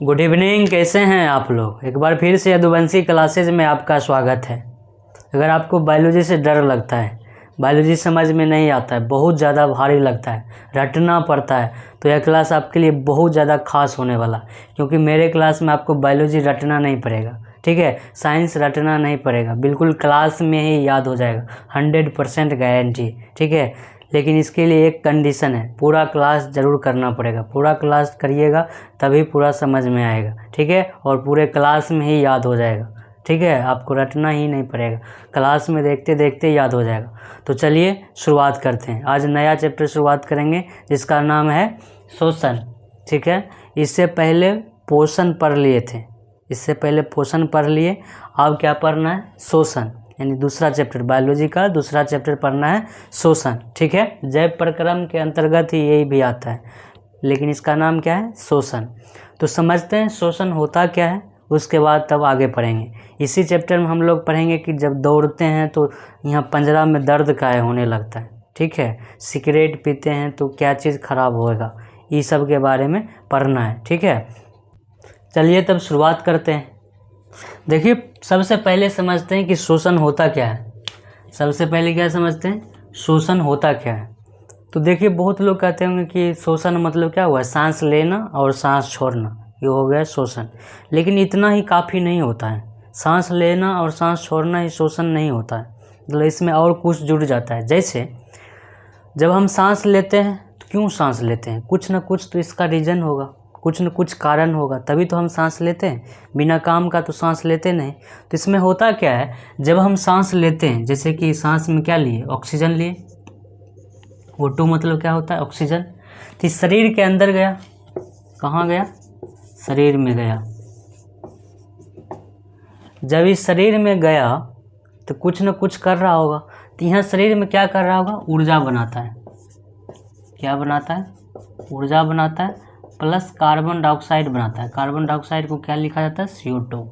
Good evening. कैसे हैं आप लोग? एक बार फिर से यदुवंशी क्लासेज में आपका स्वागत है। अगर आपको बायोलॉजी से डर लगता है, बायोलॉजी समझ में नहीं आता है, बहुत ज़्यादा भारी लगता है, रटना पड़ता है, तो यह क्लास आपके लिए बहुत ज़्यादा खास होने वाला, क्योंकि मेरे क्लास में आपको बायोलॉजी रटना नहीं पड़ेगा। ठीक है, साइंस रटना नहीं पड़ेगा, बिल्कुल क्लास में ही याद हो जाएगा, 100% गारंटी। ठीक है, लेकिन इसके लिए एक कंडीशन है, पूरा क्लास ज़रूर करना पड़ेगा। पूरा क्लास करिएगा तभी पूरा समझ में आएगा। ठीक है, और पूरे क्लास में ही याद हो जाएगा। ठीक है, आपको रटना ही नहीं पड़ेगा, क्लास में देखते देखते याद हो जाएगा। तो चलिए शुरुआत करते हैं। आज नया चैप्टर शुरुआत करेंगे जिसका नाम है शोषण। ठीक है, इससे पहले पोषण पढ़ लिए थे, इससे पहले पोषण पढ़ लिए। अब क्या पढ़ना है? शोषण, यानी दूसरा चैप्टर, बायोलॉजी का दूसरा चैप्टर पढ़ना है शोषण। ठीक है, जैव प्रक्रम के अंतर्गत ही यही भी आता है, लेकिन इसका नाम क्या है? शोषण। तो समझते हैं शोषण होता क्या है, उसके बाद तब आगे पढ़ेंगे। इसी चैप्टर में हम लोग पढ़ेंगे कि जब दौड़ते हैं तो यहाँ पंजरा में दर्द काहे होने लगता है। ठीक है, सिगरेट पीते हैं तो क्या चीज़ खराब होएगा, ये सब के बारे में पढ़ना है। ठीक है, चलिए तब शुरुआत करते हैं। देखिए, सबसे पहले समझते हैं कि शोषण होता क्या है। सबसे पहले क्या समझते हैं? शोषण होता क्या है। तो देखिए, बहुत लोग कहते होंगे कि शोषण मतलब क्या हुआ? सांस लेना और सांस छोड़ना, ये हो गया शोषण। लेकिन इतना ही काफ़ी नहीं होता है। सांस लेना और सांस छोड़ना ही शोषण नहीं होता है, मतलब इसमें और कुछ जुड़ जाता है। जैसे जब हम सांस लेते हैं तो क्यों सांस लेते हैं? कुछ ना कुछ तो इसका रीज़न होगा, कुछ न कुछ कारण होगा, तभी तो हम सांस लेते हैं। बिना काम का तो सांस लेते नहीं। तो इसमें होता क्या है, जब हम सांस लेते हैं, जैसे कि सांस में क्या लिए? ऑक्सीजन लिए। O2 मतलब क्या होता है? ऑक्सीजन। तो इस शरीर के अंदर गया, कहाँ गया? शरीर में गया। जब इस शरीर में गया तो कुछ न कुछ कर रहा होगा। तो यहाँ शरीर में क्या कर रहा होगा? ऊर्जा बनाता है। क्या बनाता है? ऊर्जा बनाता है, प्लस कार्बन डाइऑक्साइड बनाता है। कार्बन डाइऑक्साइड को क्या लिखा जाता है? CO2।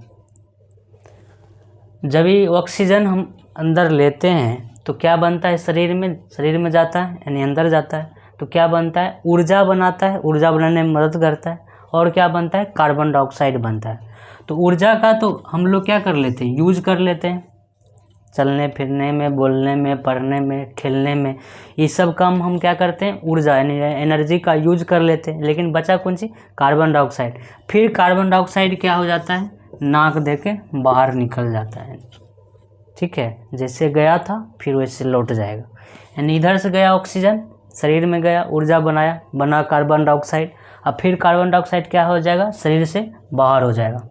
जब ये ऑक्सीजन हम अंदर लेते हैं तो क्या बनता है? शरीर में जाता है, यानी अंदर जाता है, तो क्या बनता है? ऊर्जा बनाता है, ऊर्जा बनाने में मदद करता है। और क्या बनता है? कार्बन डाइऑक्साइड बनता है। तो ऊर्जा का तो हम लोग क्या कर लेते हैं? यूज कर लेते हैं, चलने फिरने में, बोलने में, पढ़ने में, खेलने में, ये सब काम हम क्या करते हैं? ऊर्जा यानी एनर्जी का यूज कर लेते हैं। लेकिन बचा कौन सी? Carbon dioxide. फिर कार्बन डाइऑक्साइड क्या हो जाता है? नाक दे के बाहर निकल जाता है। ठीक है, जैसे गया था फिर वैसे लौट जाएगा। यानी इधर से गया ऑक्सीजन, शरीर में गया, ऊर्जा बनाया, बना कार्बन डाइऑक्साइड। अब फिर कार्बन डाइऑक्साइड क्या हो जाएगा? शरीर से बाहर हो जाएगा।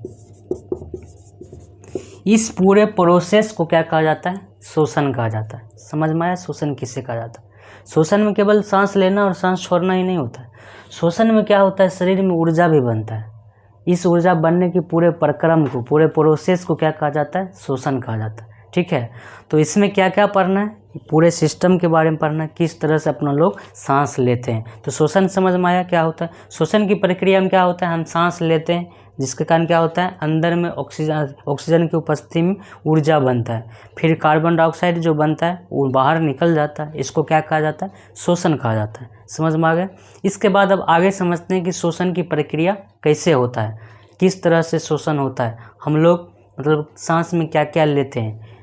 इस पूरे प्रोसेस को क्या कहा जाता है? शोषण कहा जाता है। समझ में आया? शोषण किसे कहा जाता है? शोषण में केवल सांस लेना और सांस छोड़ना ही नहीं होता है। शोषण में क्या होता है? शरीर में ऊर्जा भी बनता है। इस ऊर्जा बनने की पूरे प्रक्रम को, पूरे प्रोसेस को क्या कहा जाता है? शोषण कहा जाता है। ठीक है, तो इसमें क्या क्या पढ़ना है? पूरे सिस्टम के बारे में पढ़ना है, किस तरह से अपना लोग सांस लेते हैं। तो शोषण समझ में आया क्या होता है? शोषण की प्रक्रिया में क्या होता है? हम सांस लेते हैं, जिसके कारण क्या होता है? अंदर में ऑक्सीजन की उपस्थिति में ऊर्जा बनता है। फिर कार्बन डाइऑक्साइड जो बनता है वो बाहर निकल जाता है। इसको क्या कहा जाता है? शोषण कहा जाता है। समझ में आ गया? इसके बाद अब आगे समझते हैं कि शोषण की प्रक्रिया कैसे होता है, किस तरह से शोषण होता है। हम लोग मतलब सांस में क्या क्या लेते हैं।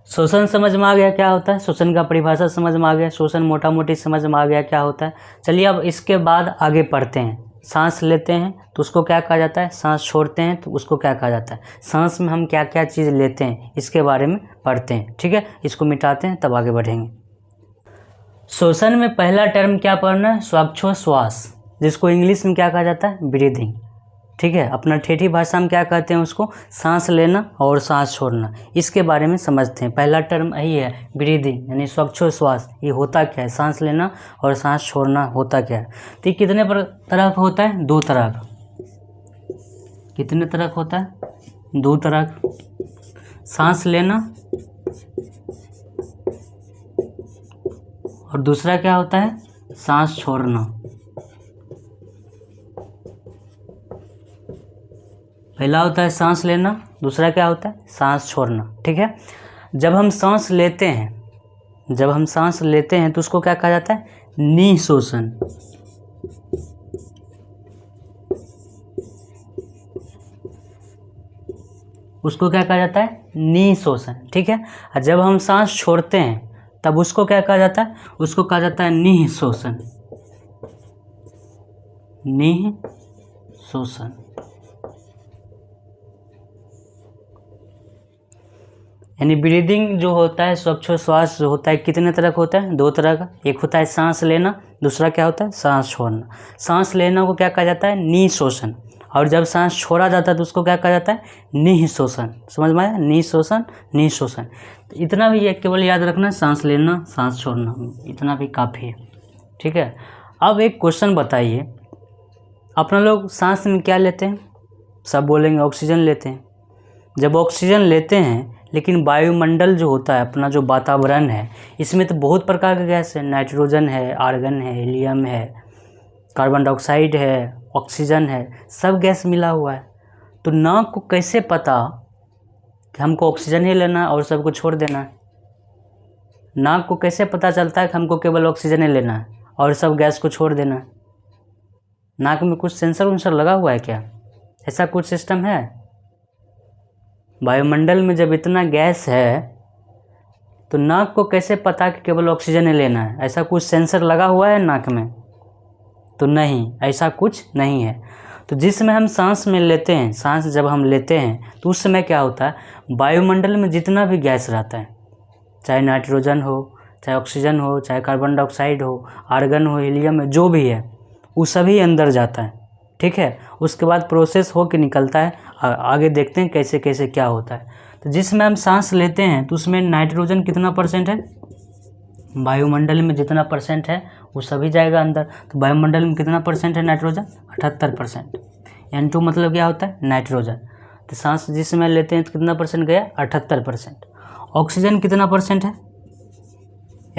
शोषण समझ में आ गया क्या होता है? शोषण का परिभाषा समझ में आ गया, शोषण मोटा मोटी समझ में आ गया क्या होता है। चलिए अब इसके बाद आगे पढ़ते हैं। सांस लेते हैं तो उसको क्या कहा जाता है? सांस छोड़ते हैं तो उसको क्या कहा जाता है? सांस में हम क्या क्या चीज़ लेते हैं इसके बारे में पढ़ते हैं। ठीक है, इसको मिटाते हैं तब आगे बढ़ेंगे। शोषण में पहला टर्म क्या पढ़ना है? श्वासोच्छ्वास, जिसको इंग्लिश में क्या कहा जाता है? ब्रीदिंग। ठीक है, अपना ठेठी भाषा में क्या कहते हैं उसको? सांस लेना और सांस छोड़ना। इसके बारे में समझते हैं। पहला टर्म यही है, ब्रीदिंग, यानी श्वासोच्छ्वास। ये होता क्या है? सांस लेना और सांस छोड़ना होता क्या है? तो ये कितने तरह का होता है? 2 तरह का। कितने तरह का होता है? 2 तरह का। सांस लेना और दूसरा क्या होता है? सांस छोड़ना। पहला होता है सांस लेना, दूसरा क्या होता है? सांस छोड़ना। ठीक है, जब हम सांस लेते हैं तो उसको क्या कहा जाता है? निःशोषण। उसको क्या कहा जाता है, निःशोषण। ठीक है, और जब हम सांस छोड़ते हैं तब उसको क्या कहा जाता है, उसको कहा जाता है निःशोषण। निःशोषण। यानी ब्रीदिंग जो होता है, श्वास जो होता है, कितने तरह का होता है, दो तरह का। एक होता है सांस लेना, दूसरा क्या होता है, सांस छोड़ना। सांस लेना को क्या कहा जाता है, निःशोषण, और जब सांस छोड़ा जाता है तो उसको क्या कहा जाता है, निःशोषण। समझ में आया, निःशोषण निःशोषण। तो इतना भी है, केवल याद रखना, सांस लेना सांस छोड़ना, इतना भी काफ़ी है। ठीक है, अब एक क्वेश्चन बताइए, अपना लोग सांस में क्या लेते हैं, सब बोलेंगे ऑक्सीजन लेते हैं। जब ऑक्सीजन लेते हैं, लेकिन वायुमंडल जो होता है, अपना जो वातावरण है, इसमें तो बहुत प्रकार के गैस है, नाइट्रोजन है, आर्गन है, हीलियम है, कार्बन डाइऑक्साइड है, ऑक्सीजन है, सब गैस मिला हुआ है। तो नाक को कैसे पता कि हमको ऑक्सीजन ही लेना है और सबको छोड़ देना है? नाक को कैसे पता चलता है कि हमको केवल ऑक्सीजन ही लेना है और सब गैस को छोड़ देना है? नाक में कुछ सेंसर वेंसर लगा हुआ है क्या? ऐसा कुछ सिस्टम है? वायुमंडल में जब इतना गैस है तो नाक को कैसे पता कि केवल ऑक्सीजन ही लेना है? ऐसा कुछ सेंसर लगा हुआ है नाक में? तो नहीं, ऐसा कुछ नहीं है। तो जिसमें हम सांस में लेते हैं, सांस जब हम लेते हैं तो उस समय क्या होता है, वायुमंडल में जितना भी गैस रहता है, चाहे नाइट्रोजन हो, चाहे ऑक्सीजन हो, चाहे कार्बन डाइऑक्साइड हो, आर्गन हो, हीलियम हो, जो भी है वो सभी अंदर जाता है। ठीक है, उसके बाद प्रोसेस हो के निकलता है। आगे देखते हैं कैसे कैसे क्या होता है। तो जिसमें हम सांस लेते हैं तो उसमें नाइट्रोजन कितना परसेंट है, वायुमंडल में जितना परसेंट है वो सभी जाएगा अंदर। तो वायुमंडल में कितना परसेंट है नाइट्रोजन, 78%। N2 मतलब क्या होता है, नाइट्रोजन। तो सांस जिसमें लेते हैं तो कितना परसेंट गया, 78%। ऑक्सीजन कितना परसेंट है,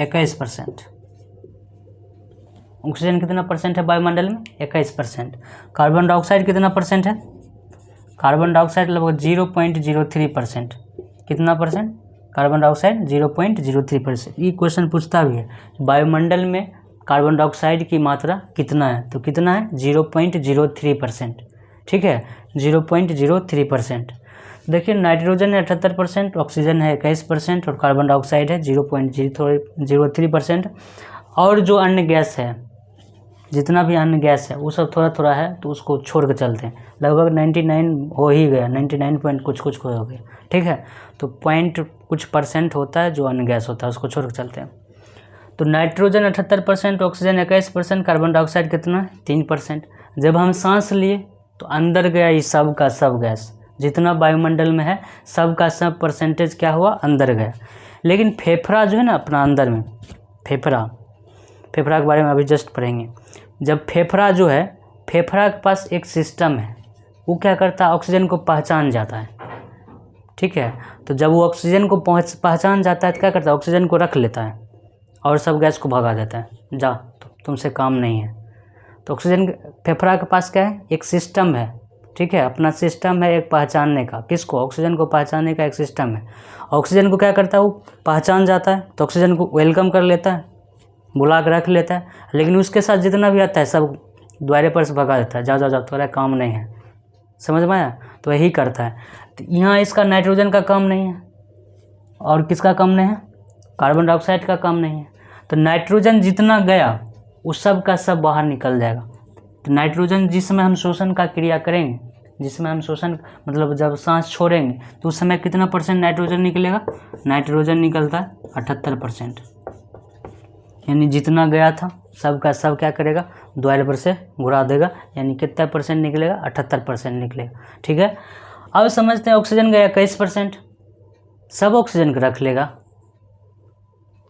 21%। ऑक्सीजन कितना परसेंट है वायुमंडल में, 21%। कार्बन डाइऑक्साइड कितना परसेंट है, कार्बन डाइऑक्साइड लगभग 0.03%। कितना परसेंट, कार्बन डाइऑक्साइड 0.03%। ये क्वेश्चन पूछता भी है, वायुमंडल में कार्बन डाइऑक्साइड की मात्रा कितना है, तो कितना है, 0.03%। ठीक है, 0.03%। देखिए नाइट्रोजन है 78%, ऑक्सीजन है 21% और कार्बन डाइऑक्साइड है 0.03%। और जो अन्य गैस है, जितना भी अन्य गैस है वो सब थोड़ा थोड़ा है, तो उसको छोड़ के चलते हैं। लगभग 99 हो ही गया, 99 पॉइंट कुछ कुछ हो गया। ठीक है, तो पॉइंट कुछ परसेंट होता है जो अन्य गैस होता है, उसको छोड़ के चलते हैं। तो नाइट्रोजन 78%, ऑक्सीजन 21%, कार्बन डाइऑक्साइड कितना है, 3%। जब हम सांस लिए तो अंदर गया ये सब का सब गैस, जितना वायुमंडल में है सब का सब परसेंटेज क्या हुआ, अंदर गया। लेकिन फेफड़ा जो है ना अपना अंदर में, फेफड़ा के बारे में अभी जस्ट पढ़ेंगे। जब फेफड़ा जो है, फेफड़ा के पास एक सिस्टम है, वो क्या करता है, ऑक्सीजन को पहचान जाता है। ठीक है, तो जब वो ऑक्सीजन को पहचान जाता है तो क्या करता है, ऑक्सीजन को रख लेता है और सब गैस को भगा देता है, जा तुमसे काम नहीं है। तो ऑक्सीजन, फेफड़ा के पास क्या है, एक सिस्टम है। ठीक है, अपना सिस्टम है एक पहचानने का, किसको, ऑक्सीजन को पहचानने का एक सिस्टम है। ऑक्सीजन को क्या करता है, वो पहचान जाता है तो ऑक्सीजन को वेलकम कर लेता है, बुला कर रख लेता है। लेकिन उसके साथ जितना भी आता है सब द्वारे पर से भगा देता है, जा जा जा तुम्हारा काम नहीं है। समझ में आया, तो यही करता है। तो यहाँ इसका नाइट्रोजन का काम नहीं है, और किसका काम नहीं है, कार्बन डाइऑक्साइड का काम नहीं है। तो नाइट्रोजन जितना गया वो सब का सब बाहर निकल जाएगा। तो नाइट्रोजन जिसमें हम शोषण का क्रिया करेंगे, जिसमें हम शोषण मतलब जब सांस छोड़ेंगे तो उस समय कितना परसेंट नाइट्रोजन निकलेगा, नाइट्रोजन निकलता है 78%। यानी जितना गया था सब का सब क्या करेगा, द्वार पर से घुरा देगा। यानी कितना परसेंट निकलेगा, 78% निकलेगा। ठीक है, अब समझते हैं ऑक्सीजन गया 21%, सब ऑक्सीजन को रख लेगा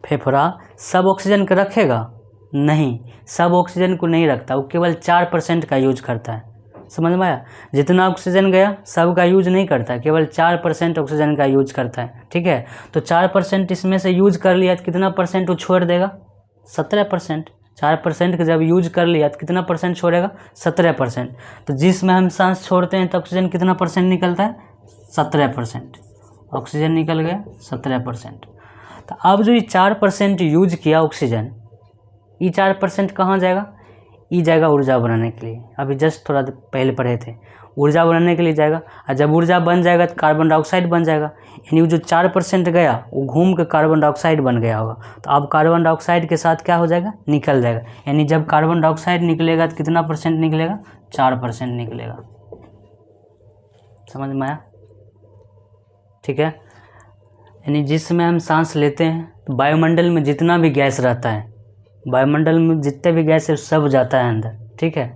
फेफड़ा, सब ऑक्सीजन को रखेगा नहीं, सब ऑक्सीजन को नहीं रखता, वो केवल 4% का यूज करता है। समझ में आया, जितना ऑक्सीजन गया सब का यूज नहीं करता, केवल 4% ऑक्सीजन का यूज करता है। ठीक है, तो 4% इसमें से यूज कर लिया तो कितना परसेंट वो छोड़ देगा, 17%। 4% का जब यूज कर लिया तो कितना परसेंट छोड़ेगा, 17%। तो जिसमें हम सांस छोड़ते हैं तो ऑक्सीजन कितना परसेंट निकलता है, 17%। ऑक्सीजन निकल गया 17%। तो अब जो ये 4% यूज किया ऑक्सीजन, ये 4% कहाँ जाएगा, ये जाएगा ऊर्जा बनाने के लिए। अभी जस्ट थोड़ा पहले पढ़े थे, ऊर्जा बनाने के लिए जाएगा, और जब ऊर्जा बन जाएगा तो कार्बन डाइऑक्साइड बन जाएगा, यानी वो जो 4% गया वो घूम के कार्बन डाइऑक्साइड बन गया होगा। तो अब कार्बन डाइऑक्साइड के साथ क्या हो जाएगा, निकल जाएगा, यानी जब कार्बन डाइऑक्साइड निकलेगा तो कितना % निकलेगा, 4% निकलेगा। समझ में आया? ठीक है, यानी जिस समय हम सांस लेते हैं तो वायुमंडल में जितना भी गैस रहता है, वायुमंडल में जितने भी गैस है सब जाता है अंदर। ठीक है,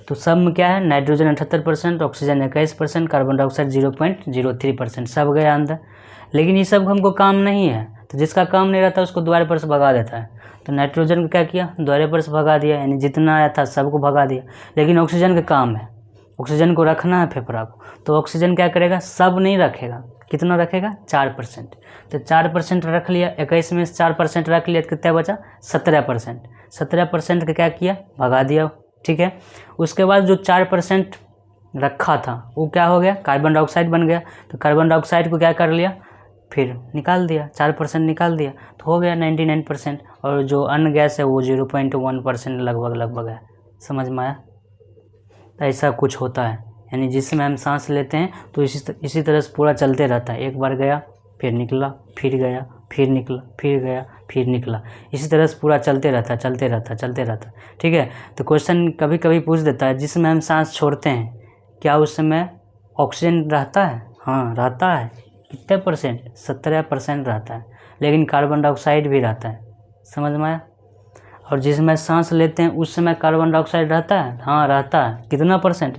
तो सब में क्या है, नाइट्रोजन 78%, ऑक्सीजन 21%, कार्बन डाइऑक्साइड 0.03%, सब गया अंदर। लेकिन ये सब हमको काम नहीं है, तो जिसका काम नहीं रहता उसको द्वारे पर से भगा देता है। तो नाइट्रोजन को क्या किया, द्वारे पर से भगा दिया, यानी जितना आया था सबको भगा दिया। लेकिन ऑक्सीजन का काम है, ऑक्सीजन को रखना है फेफड़ा को, तो ऑक्सीजन क्या करेगा, सब नहीं रखेगा। कितना रखेगा, 4%। तो 4% रख लिया, 21 में से 4% रख लिया तो कितना बचा, 17%। 17% का क्या किया, भगा दिया। ठीक है, उसके बाद जो 4% रखा था वो क्या हो गया, कार्बन डाइऑक्साइड बन गया। तो कार्बन डाइऑक्साइड को क्या कर लिया, फिर निकाल दिया, 4% निकाल दिया, तो हो गया 99%। और जो अन्य गैस है वो 0.1% लगभग है। समझ में आया? ऐसा कुछ होता है, यानी जिसमें हम सांस लेते हैं तो इसी तरह से पूरा चलते रहता है। एक बार गया, फिर निकला, फिर गया, फिर निकला, फिर गया, फिर निकला, इसी तरह से पूरा चलते रहता है। ठीक है, तो क्वेश्चन कभी कभी पूछ देता है, जिसमें हम सांस छोड़ते हैं क्या उस समय ऑक्सीजन रहता है? हाँ रहता है। कितने %? 17% रहता है। लेकिन कार्बन डाइऑक्साइड भी रहता है। समझ में आया? और जिसमें सांस लेते हैं उस समय कार्बन डाइऑक्साइड रहता है? हाँ रहता है। कितना %?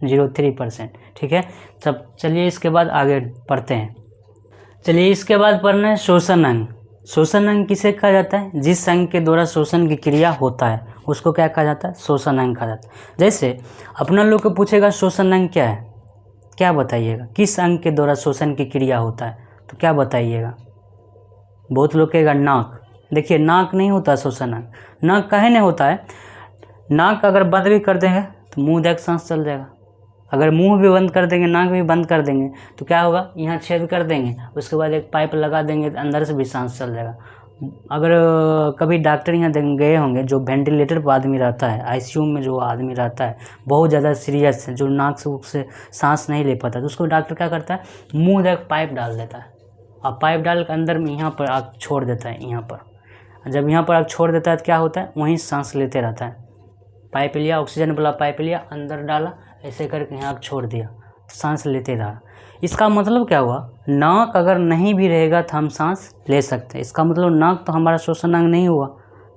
0.03%। ठीक है, सब चलिए इसके बाद आगे पढ़ते हैं। चलिए इसके बाद पढ़ना है शोषण अंग। शोषण अंग किसे कहा जाता है? जिस अंग के द्वारा शोषण की क्रिया होता है उसको क्या कहा जाता है? शोषण अंग कहा जाता है। जैसे अपना लोग को पूछेगा शोषण अंग क्या है, क्या बताइएगा, किस अंग के द्वारा शोषण की क्रिया होता है, तो क्या बताइएगा? बहुत लोग कहेगा नाक। देखिए नाक नहीं होता शोषण अंग। नाक काहे नहीं होता है? नाक अगर बंद भी कर देंगे तो मुंह देख सांस चल जाएगा। अगर मुंह भी बंद कर देंगे, नाक भी बंद कर देंगे तो क्या होगा, यहाँ छेद कर देंगे, उसके बाद एक पाइप लगा देंगे तो अंदर से भी सांस चल जाएगा। अगर कभी डॉक्टर यहाँ गए होंगे, जो वेंटिलेटर पर आदमी रहता है, आईसीयू में जो आदमी रहता है बहुत ज़्यादा सीरियस है, जो नाक से सांस नहीं ले पाता, तो उसको डॉक्टर क्या करता है, मुँह देख पाइप डाल देता है, और पाइप डाल के अंदर में यहाँ पर आग छोड़ देता है। यहाँ पर जब यहाँ पर आग छोड़ देता है तो क्या होता है, वहीं सांस लेते रहता है। पाइप लिया, ऑक्सीजन वाला पाइप लिया, अंदर डाला, ऐसे करके यहाँ छोड़ दिया, सांस लेते रहा। इसका मतलब क्या हुआ, नाक अगर नहीं भी रहेगा तो हम सांस ले सकते हैं। इसका मतलब नाक तो हमारा शोषण अंग नहीं हुआ।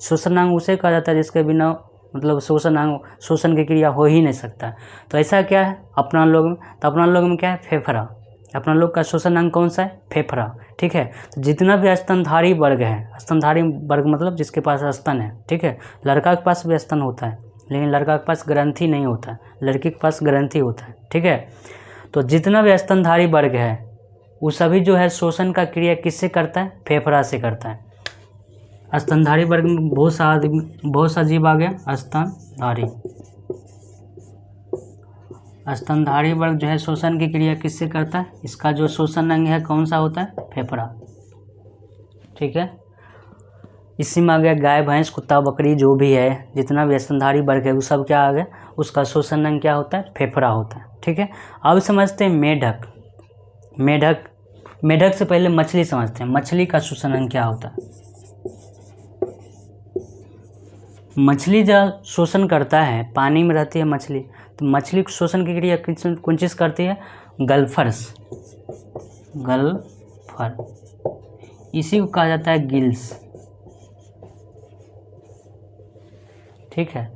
शोषण अंग उसे कहा जाता है जिसके बिना मतलब शोषण की क्रिया हो ही नहीं सकता। तो ऐसा क्या है अपना लोग में, तो अपना लोग में क्या है, फेफड़ा। अपना लोग का शोषण अंग कौन सा है, फेफड़ा। ठीक है, तो जितना भी स्तनधारी वर्ग है, स्तनधारी वर्ग मतलब जिसके पास स्तन है, ठीक है, लड़का के पास भी स्तन होता है लेकिन लड़का के पास ग्रंथि नहीं होता है, लड़की के पास ग्रंथि होता है। ठीक है, तो जितना भी स्तनधारी वर्ग है वो सभी जो है शोषण का क्रिया किससे करता है, फेफड़ा से करता है। स्तनधारी वर्ग में बहुत सा जीव आ गया। स्तनधारी वर्ग जो है शोषण की क्रिया किससे करता है, इसका जो शोषण अंग है कौन सा होता है, फेफड़ा। ठीक है, इसी में आ गया गाय भैंस कुत्ता बकरी जो भी है, जितना भी स्तनधारी वर्ग है वो सब क्या आ गया, उसका शोषण अंग क्या होता है, फेफड़ा होता है। ठीक है, अब समझते हैं मेढक। मेढक से पहले मछली समझते हैं। मछली का शोषण अंग क्या होता है? मछली जब शोषण करता है, पानी में रहती है मछली, तो मछली को शोषण की क्रिया कौन चीज़ करती है, गल्फर्स। इसी को कहा जाता है गिल्स। ठीक है,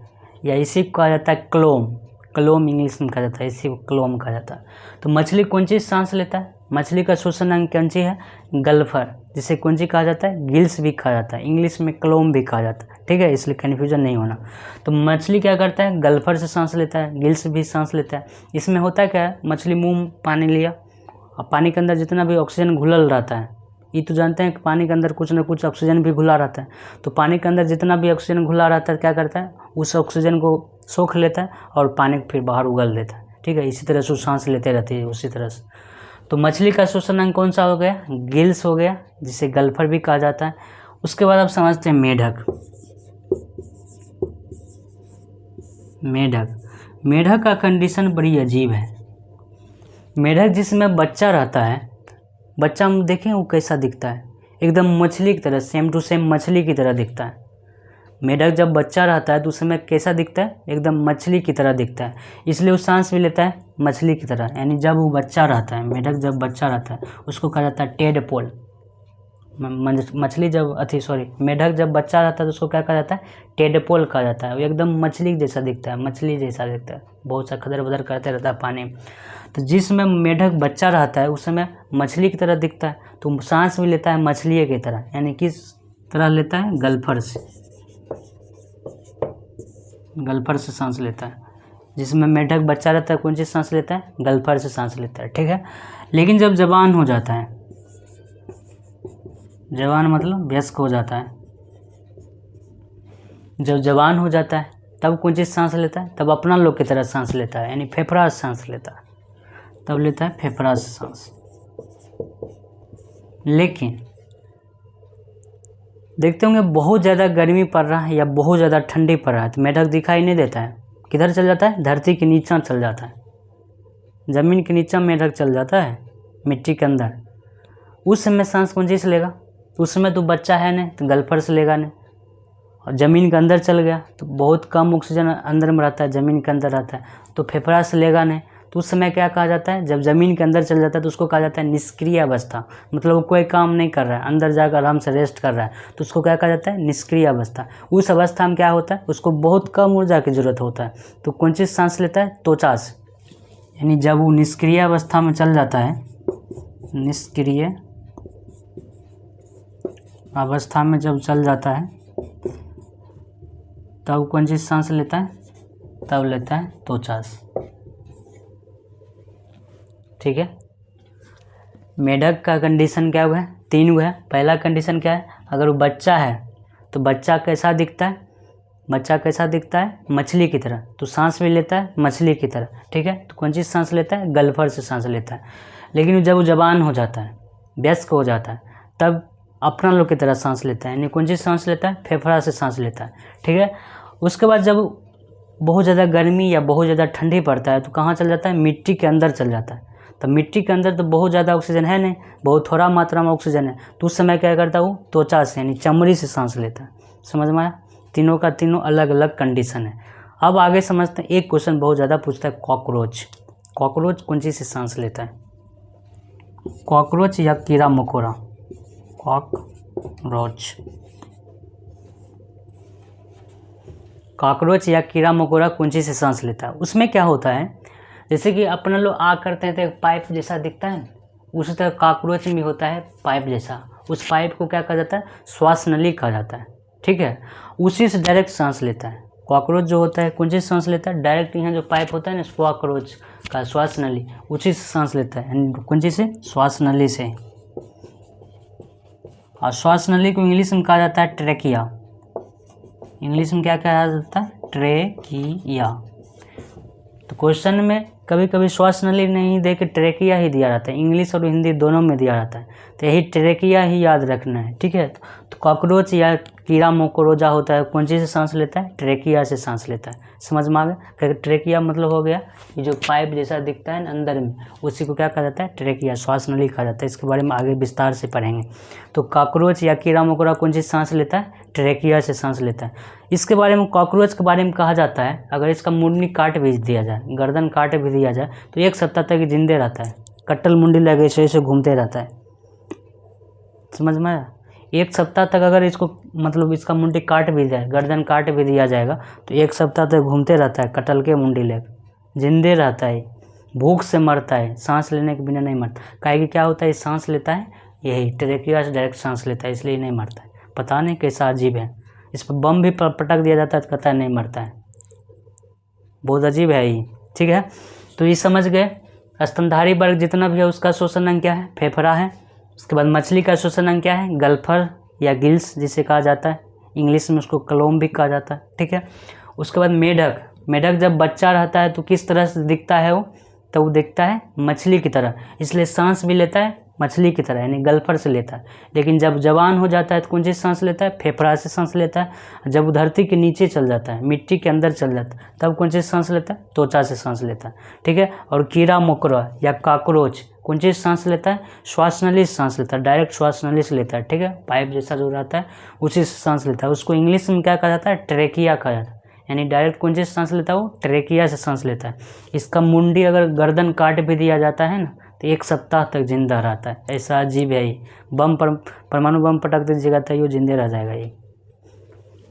या इसी को कहा जाता है क्लोम इंग्लिश में कहा जाता है, इसी को क्लोम कहा जाता है। तो मछली कौन चीज़ सांस लेता है, मछली का शोषण अंग कौन सी है, गल्फर, जिसे कौन सी कहा जाता है, गिल्स भी कहा जाता है, इंग्लिश में क्लोम भी कहा जाता है। ठीक है, इसलिए कन्फ्यूजन नहीं होना। तो मछली क्या करता है, गल्फर से सांस लेता है, गिल्स भी सांस लेता है। इसमें होता क्या है, मछली मुँह पानी लिया, और पानी के अंदर जितना भी ऑक्सीजन घुलल रहता है, ये तो जानते हैं कि पानी के अंदर कुछ ना कुछ ऑक्सीजन भी घुला रहता है, तो पानी के अंदर जितना भी ऑक्सीजन घुला रहता है क्या करता है, उस ऑक्सीजन को सोख लेता है और पानी को फिर बाहर उगल देता है। ठीक है, इसी तरह से सांस लेते रहती है उसी तरह से। तो मछली का शोषण अंग कौन सा हो गया, गिल्स हो गया, जिसे गल्फर भी कहा जाता है। उसके बाद आप समझते हैं मेढक। मेढक का कंडीशन बड़ी अजीब है। मेढक जिसमें बच्चा रहता है, बच्चा हम देखें वो कैसा दिखता है, एकदम मछली की तरह, सेम टू सेम मछली की तरह दिखता है। मेढक जब बच्चा रहता है तो उस समय कैसा दिखता है, एकदम मछली की तरह दिखता है, इसलिए वो सांस भी लेता है मछली की तरह। यानी जब वो बच्चा रहता है, मेढक जब बच्चा रहता है उसको कहा जाता है टेडपोल। मछली जब मेढक जब बच्चा रहता है तो उसको क्या कहा जाता है, टेडपोल कहा जाता है। वो एकदम मछली जैसा दिखता है, मछली जैसा दिखता है, बहुत सा खदर बदर करते रहता है पानी में। तो जिसमें मेढक बच्चा रहता है उस समय मछली की तरह दिखता है, तो सांस भी लेता है मछली की तरह। यानी किस तरह लेता है, गल्फर से, गल्फर से सांस लेता है। जिसमें मेढक बच्चा रहता है कौन सी सांस लेता है, गल्फर से सांस लेता है, ठीक है। लेकिन जब जवान हो जाता है, जवान मतलब वयस्क हो जाता है, जब जवान हो जाता है तब कौन चीज़ सांस लेता है, तब अपना लोग की तरह सांस लेता है, यानी फेफड़ा से सांस लेता है, तब लेता है फेफड़ा से सांस। लेकिन देखते होंगे बहुत ज़्यादा गर्मी पड़ रहा है या बहुत ज़्यादा ठंडी पड़ रहा है तो मेढक दिखाई नहीं देता है, किधर चल जाता है, धरती के नीचे चल जाता है, ज़मीन के नीचे मेढक चल जाता है, मिट्टी के अंदर। उस समय सांस कौन चीज़ से लेगा, तो उस समय तो बच्चा है नहीं तो गल्फर से लेगा नहीं, और ज़मीन के अंदर चल गया तो बहुत कम ऑक्सीजन अंदर में रहता है, ज़मीन के अंदर रहता है, तो फेफड़ा से लेगा नहीं। तो उस समय क्या कहा जाता है, जब ज़मीन के अंदर चल जाता है तो उसको कहा जाता है निष्क्रिय अवस्था। मतलब वो कोई काम नहीं कर रहा है, अंदर जाकर आराम से रेस्ट कर रहा है, तो उसको क्या कहा जाता है, निष्क्रिय अवस्था। उस अवस्था में क्या होता है, उसको बहुत कम ऊर्जा की ज़रूरत होता है, तो कौन चीज़ सांस लेता है, त्वचा से। यानी जब वो निष्क्रिय अवस्था में चल जाता है, निष्क्रिय अवस्था में जब चल जाता है तब कौन चीज़ सांस लेता है, तब लेता है त्वचा से, ठीक है। मेढक का कंडीशन क्या हुआ है, 3 हुआ है। पहला कंडीशन क्या है, अगर वो बच्चा है तो बच्चा कैसा दिखता है, बच्चा कैसा दिखता है, मछली की तरह, तो सांस भी लेता है मछली की तरह, ठीक है। तो कौन चीज़ सांस लेता है, गल्फर से सांस लेता है। लेकिन जब वो जवान हो जाता है, वयस्क हो जाता है, तब अपना लोग की तरह सांस लेता है, यानी कौन चीज़ सांस लेता है, फेफड़ा से सांस लेता है, ठीक है। उसके बाद जब बहुत ज़्यादा गर्मी या बहुत ज़्यादा ठंडी पड़ता है तो कहाँ चल जाता है, मिट्टी के अंदर चल जाता है। तो मिट्टी के अंदर तो बहुत ज़्यादा ऑक्सीजन है नहीं, बहुत थोड़ा मात्रा में ऑक्सीजन है, तो उस समय क्या करता है वो त्वचा से यानी चमड़ी से सांस लेता है। समझ में आया, तीनों का तीनों अलग अलग कंडीशन है। अब आगे समझते हैं, एक क्वेश्चन बहुत ज़्यादा पूछता है, कॉकरोच, कॉकरोच कौन चीज़ से सांस लेता है, कॉकरोच या कीड़ा मकोड़ा, कॉकरोच, कॉकरोच या कीड़ा मकोड़ा कौन चीज़ से सांस लेता है। उसमें क्या होता है, जैसे कि अपना लोग आग करते हैं तो एक पाइप जैसा दिखता है, उसी तरह कॉकरोच में होता है पाइप जैसा। उस पाइप को क्या कहा जाता है, श्वास नली कहा जाता है, ठीक है। उसी से डायरेक्ट सांस लेता है कॉकरोच जो होता है, कौन चीज़ सांस लेता है, डायरेक्ट यहाँ जो पाइप होता है ना कॉकरोच का श्वास नली, उसी से सांस लेता है, कौन चीज़ से, श्वास नली से। और श्वास नली को इंग्लिश में कहा जाता है ट्रेकिया, इंग्लिश में क्या कहा जाता है, ट्रेकिया। तो क्वेश्चन में कभी कभी श्वास नली नहीं दे के ट्रेकिया ही दिया जाता है, इंग्लिश और हिंदी दोनों में दिया जाता है, तो यही ट्रेकिया ही याद रखना है, ठीक है। तो कॉकरोच या कीड़ा मकोड़ा होता है, कौन चीज़ से सांस लेता है, ट्रेकिया से सांस लेता है। समझ में आ गया, ट्रेकिया मतलब हो गया ये जो पाइप जैसा दिखता है अंदर में, उसी को क्या कहा जाता है, ट्रेकिया, श्वास नली कहा जाता है। इसके बारे में आगे विस्तार से पढ़ेंगे। तो कॉकरोच या कीड़ा मकोड़ा कौन चीज़ सांस लेता है, ट्रेकिया से सांस लेता है। इसके बारे में, कॉकरोच के बारे में कहा जाता है, अगर इसका मुंडी काट भी दिया जाए, गर्दन काट भी दिया जाए तो 1 सप्ताह तक जिंदे रहता है, कट्टल मुंडी लगे ऐसे घूमते रहता है। समझ में आया, 1 सप्ताह तक अगर इसको मतलब इसका मुंडी काट भी जाए, गर्दन काट भी दिया जाएगा तो 1 सप्ताह तक घूमते रहता है, कटल के मुंडी लेकर जिंदे रहता है, भूख से मरता है, सांस लेने के बिना नहीं मरता। काहे कि क्या होता है, सांस लेता है यही ट्रेकिया से डायरेक्ट सांस लेता है, इसलिए नहीं मरता है। पता नहीं कैसा अजीब है, इस पर बम भी पटक दिया जाता है तो कहता है नहीं मरता है, बहुत अजीब है ये, ठीक है। तो ये समझ गए, स्तनधारी वर्ग जितना भी है उसका श्वसन अंग क्या है, फेफड़ा है। उसके बाद मछली का श्वसन अंग क्या है, गल्फर या गिल्स जिसे कहा जाता है, इंग्लिश में उसको क्लोम भी कहा जाता है, ठीक है। उसके बाद मेढक, मेढक जब बच्चा रहता है तो किस तरह से दिखता है वो, तो वो दिखता है मछली की तरह, इसलिए सांस भी लेता है मछली की तरह, यानी गल्फर से लेता है। लेकिन जब जवान हो जाता है तो कौन चीज़ सांस लेता है? फेफड़ा से सांस लेता है। जब धरती के नीचे चल जाता है, मिट्टी के अंदर चल जाता है, तब कौन चीज़ सांस लेता है? त्वचा से सांस लेता है। ठीक है। और कीड़ा मकोड़ा या कॉकरोच कौन चीज़ सांस लेता है? श्वास नली से सांस लेता है, डायरेक्ट श्वास नली से लेता है। ठीक है, पाइप जैसा जो रहता है उसी से सांस लेता है। उसको इंग्लिश में क्या कहा जाता है? ट्रेकिया कहा जाता है। यानी डायरेक्ट कौन चीज़ सांस लेता है? वो ट्रेकिया से सांस लेता है। इसका मुंडी अगर गर्दन काट भी दिया जाता है ना तो 1 सप्ताह तक जिंदा रहता है। ऐसा अजीब है ये। परमाणु बम पटक दीजिएगा तो ये जिंदे रह जाएगा ये।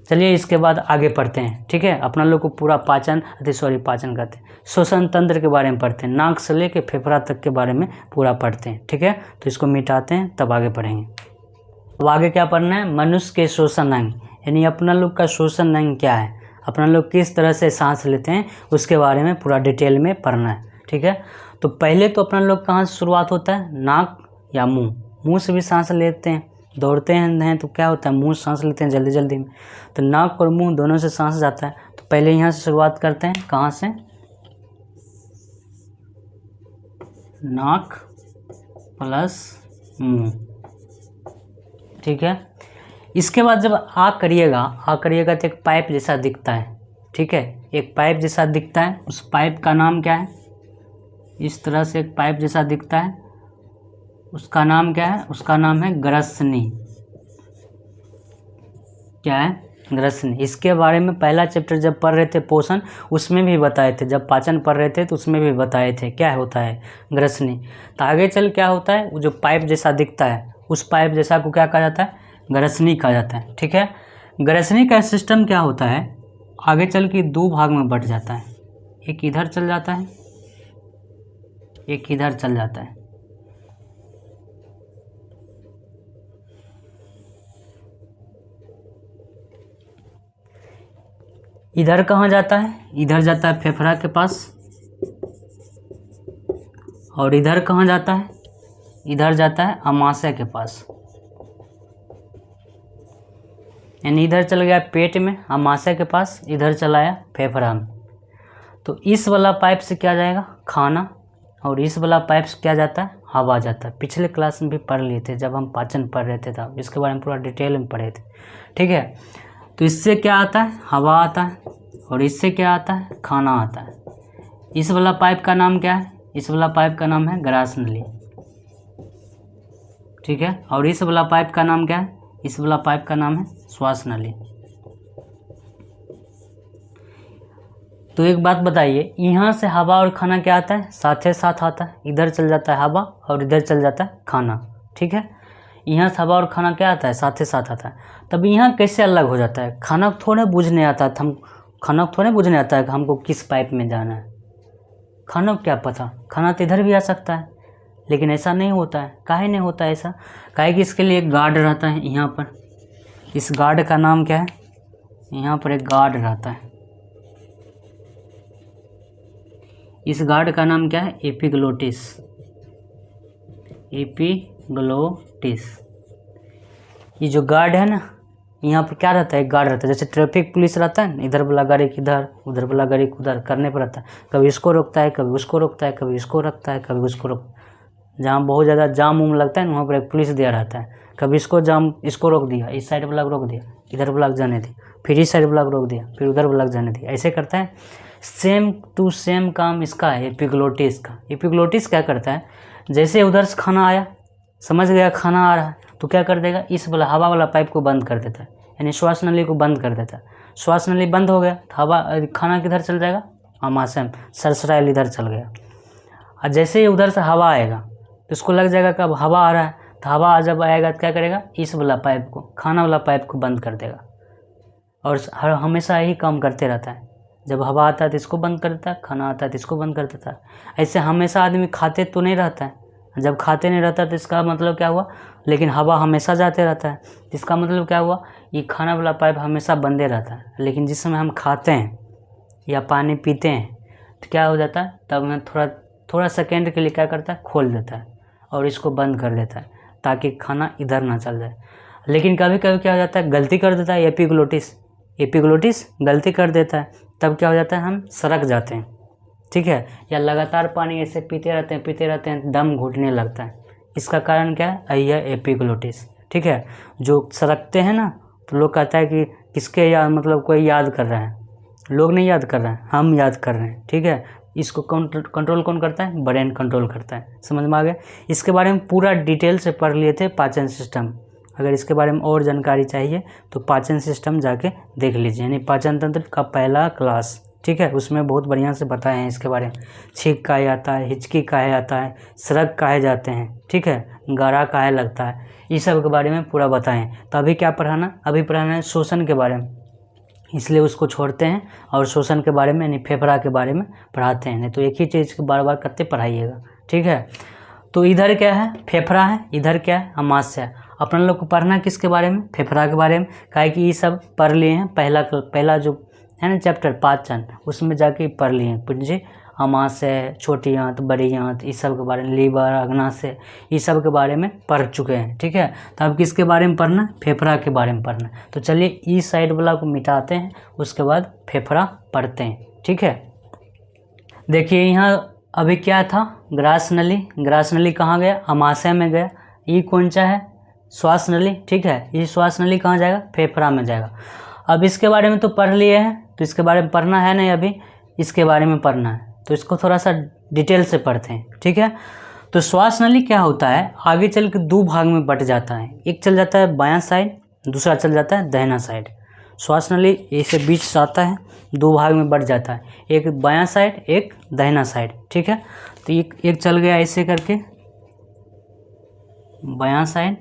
चलिए इसके बाद आगे पढ़ते हैं। ठीक है, अपना लोग को पूरा पाचन कहते हैं, श्वसन तंत्र के बारे में पढ़ते हैं, नाक से लेके फेफड़ा तक के बारे में पूरा पढ़ते हैं। ठीक है, तो इसको मिटाते हैं तब आगे पढ़ेंगे। अब आगे क्या पढ़ना है? मनुष्य के श्वसन अंग, यानी अपना लोग का श्वसन अंग क्या है, अपना लोग किस तरह से सांस लेते हैं, उसके बारे में पूरा डिटेल में पढ़ना है। ठीक है, तो पहले तो अपना लोग कहाँ से शुरुआत होता है? नाक या मुंह से भी सांस लेते हैं। दौड़ते हैं तो क्या होता है? मुंह से सांस लेते हैं जल्दी जल्दी में, तो नाक और मुंह दोनों से सांस जाता है। तो पहले यहाँ से शुरुआत करते हैं। कहाँ से? नाक प्लस मुंह। ठीक है, इसके बाद जब आ करिएगा तो एक पाइप जैसा दिखता है। ठीक है, एक पाइप जैसा दिखता है। उस पाइप का नाम क्या है? इस तरह से एक पाइप जैसा दिखता है, उसका नाम क्या है? उसका नाम है ग्रसनी। क्या है? ग्रसनी। इसके बारे में पहला चैप्टर जब पढ़ रहे थे पोषण, उसमें भी बताए थे। जब पाचन पढ़ रहे थे तो उसमें भी बताए थे क्या होता है ग्रसनी। तो आगे चल क्या होता है? वो जो पाइप जैसा दिखता है उस पाइप जैसा को क्या कहा जाता है? ग्रसनी कहा जाता है। ठीक है, ग्रसनी का सिस्टम क्या होता है? आगे चल के 2 भाग में बट जाता है। एक इधर चल जाता है, एक इधर चल जाता है। इधर कहाँ जाता है? इधर जाता है फेफड़ा के पास। और इधर कहाँ जाता है? इधर जाता है अमाशय के पास। यानी इधर चल गया पेट में अमाशय के पास, इधर चला आया फेफड़ा में। तो इस वाला पाइप से क्या जाएगा? खाना। और इस वाला पाइप से क्या जाता है? हवा जाता है। पिछले क्लास में भी पढ़ लिए थे जब हम पाचन पढ़ रहे थे तब इसके बारे में पूरा डिटेल में पढ़े थे। ठीक है, तो इससे क्या आता है? हवा आता है। और इससे क्या आता है? खाना आता है। इस वाला पाइप का नाम क्या है? इस वाला पाइप का नाम है ग्रास नली। ठीक है, और इस वाला पाइप का नाम क्या है? इस वाला पाइप का नाम है श्वास नली। तो एक बात बताइए, यहाँ से हवा और खाना क्या आता है? साथ साथ आता है। इधर चल जाता है हवा और इधर चल जाता है खाना। ठीक है, यहाँ से हवा और खाना क्या आता है? साथ साथ आता है। तब यहाँ कैसे अलग हो जाता है? खाना थोड़े बुझने आता है, खाना थोड़े बुझने आता है कि हमको किस पाइप में जाना है। खाना को क्या पता, खाना तो इधर भी आ सकता है, लेकिन ऐसा नहीं होता है। काहे नहीं होता है ऐसा? काहे कि इसके लिए एक गार्ड रहता है यहाँ पर। इस गार्ड का नाम क्या है? यहाँ पर एक गार्ड रहता है। इस गार्ड का नाम क्या है? एपिग्लोटिस। एपिग्लोटिस। ये जो गार्ड है ना, यहाँ पर क्या रहता है? एक गार्ड रहता है। जैसे ट्रैफिक पुलिस रहता है ना, इधर वाला गाड़ी इधर, उधर वाला गाड़ी उधर करने पर रहता है। कभी इसको रोकता है, कभी उसको रोकता है, कभी इसको रखता है, कभी उसको रोक। जहाँ बहुत ज़्यादा जाम उम लगता है ना, वहाँ पर एक पुलिस दिया रहता है। कभी इसको रोक दिया, इस साइड वाला रोक दिया, इधर वाला जाने दिया, फिर इस साइड वाला रोक दिया, फिर उधर वाला जाने दिया, ऐसे करता है। सेम टू सेम काम इसका है एपिग्लोटिस का। एपिग्लोटिस क्या करता है? जैसे उधर से खाना आया, समझ गया खाना आ रहा है, तो क्या कर देगा? इस वाला हवा वाला पाइप को बंद कर देता है, यानी श्वास नली को बंद कर देता है। श्वास नली बंद हो गया तो हवा खाना किधर चल जाएगा? अमाशय में, सरसराइल इधर चल गया। और जैसे ही उधर से हवा आएगा तो इसको लग जाएगा कि अब हवा आ रहा है, तो हवा जब आएगा तो क्या करेगा? इस वाला पाइप को, खाना वाला पाइप को बंद कर देगा। और हमेशा यही काम करते रहता है। जब हवा आता है तो इसको बंद कर देता है, खाना आता है तो इसको बंद कर देता है। ऐसे हमेशा आदमी खाते तो नहीं रहता है। जब खाते नहीं रहता तो इसका मतलब क्या हुआ? लेकिन हवा हमेशा जाते रहता है, इसका मतलब क्या हुआ? ये खाना वाला पाइप हमेशा बंदे रहता है। लेकिन जिस समय हम खाते हैं या पानी पीते हैं तो क्या हो जाता है? तब मैं थोड़ा सेकेंड के लिए क्या करता है? खोल देता है और इसको बंद कर देता है, ताकि खाना इधर ना चल जाए। लेकिन कभी कभी क्या हो जाता है? गलती कर देता है एपिग्लोटिस गलती कर देता है। तब क्या हो जाता है? हम सड़क जाते हैं। ठीक है, या लगातार पानी ऐसे पीते रहते हैं, दम घुटने लगता है। इसका कारण क्या है? यही है एपिग्लोटिस। ठीक है, जो सरकते हैं ना तो लोग कहता है कि किसके याद, मतलब कोई याद कर रहा है, लोग नहीं याद कर रहे हैं, हम याद कर रहे हैं। ठीक है, इसको कंट्रोल कौन करता है? ब्रेन कंट्रोल करता है। समझ में आ गया? इसके बारे में पूरा डिटेल से पढ़ लिए थे पाचन सिस्टम। अगर इसके बारे में और जानकारी चाहिए तो पाचन सिस्टम जाके देख लीजिए, यानी पाचन तंत्र का पहला क्लास। ठीक है, उसमें बहुत बढ़िया से बताए हैं इसके बारे में। छींक काहे आता है, हिचकी काहे आता है, सरक काहे जाते हैं, ठीक है, गारा काहे लगता है, इस सब के बारे में पूरा बताएं। तो अभी क्या पढ़ाना? अभी पढ़ाना है श्वसन के बारे में, इसलिए उसको छोड़ते हैं और श्वसन के बारे में यानी फेफड़ा के बारे में पढ़ाते हैं। नहीं तो एक ही चीज़ को बार बार करते पढ़ाइएगा। ठीक है, तो इधर क्या है? फेफड़ा है, इधर क्या है? अमाशय है। अपन लोग को पढ़ना किसके बारे में? फेफड़ा के बारे में। काहे कि ये सब पढ़ लिए हैं, पहला जो है ना चैप्टर पाचन, उसमें जाके पढ़ लिए हैं पूछिए। अमाशय, छोटी आंत, बड़ी आंत, इस सब के बारे में, लीवर, अग्नाशय, इस सब के बारे में पढ़ चुके हैं। ठीक है, तो अब किसके बारे में पढ़ना? फेफड़ा के बारे में पढ़ना। तो चलिए इस साइड वाला को मिटाते हैं, उसके बाद फेफड़ा पढ़ते हैं। ठीक है, देखिए यहाँ अभी क्या था? ग्रास नली। ग्रास नली कहाँ गया? अमाशय में गया। ये कौन सा है? श्वास नली। ठीक है, ये श्वास नली कहाँ जाएगा? फेफड़ा में जाएगा। अब इसके बारे में तो पढ़ लिए हैं, तो इसके बारे में पढ़ना है नहीं, अभी इसके बारे में पढ़ना है, तो इसको थोड़ा सा डिटेल से पढ़ते हैं। ठीक है, तो श्वास नली क्या होता है? आगे चल के दो भाग में बट जाता है, एक चल जाता है बायां साइड, दूसरा चल जाता है दाहिना साइड। श्वास नली ऐसे बीच से आता है, दो भाग में बट जाता है, एक बायां साइड, एक दाहिना साइड। ठीक है, तो एक चल गया ऐसे करके बायां साइड,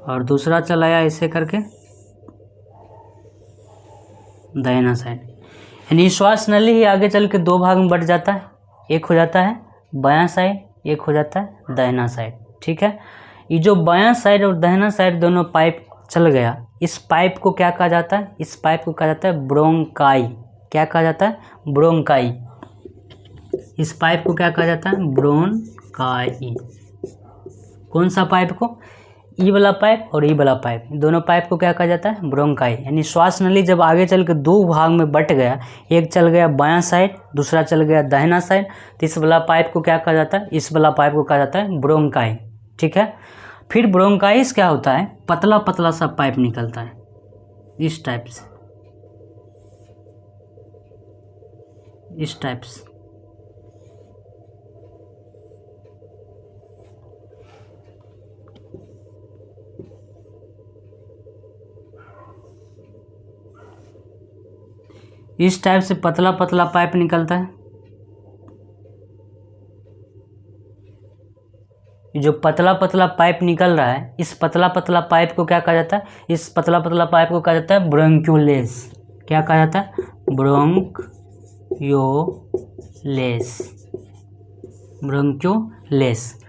और दूसरा चल आया ऐसे करके दाहिना साइड। यानी श्वास नली ही आगे चल के दो भाग में बट जाता है, एक हो जाता है बायां साइड, एक हो जाता है दाहिना साइड। ठीक है, ये जो बायां साइड और दाहिना साइड दोनों पाइप चल गया, इस पाइप को क्या कहा जाता है? इस पाइप को कहा जाता है ब्रोंकाई। क्या कहा जाता है? ब्रोंकाई। इस पाइप को क्या कहा जाता है? ब्रोंकाई। कौन सा पाइप को? ई वाला पाइप और ई वाला पाइप, दोनों पाइप को क्या कहा जाता है? ब्रोंकाई। यानी श्वास नली जब आगे चल के दो भाग में बट गया, एक चल गया बायां साइड, दूसरा चल गया दाहिना साइड, तो इस वाला पाइप को क्या कहा जाता है? इस वाला पाइप को कहा जाता है ब्रोंकाई। ठीक है, फिर ब्रोंकाइस क्या होता है? पतला पतला सा पाइप निकलता है इस टाइप से, इस टाइप से। इस टाइप से पतला पतला पाइप निकलता है। जो पतला पतला पाइप निकल रहा है, इस पतला पतला पाइप को क्या कहा जाता है? इस पतला पतला पाइप को कहा जाता है ब्रोंक्यूलेस। क्या कहा जाता है? ब्रोंक्यूलेस। ब्रोंक्यूलेस।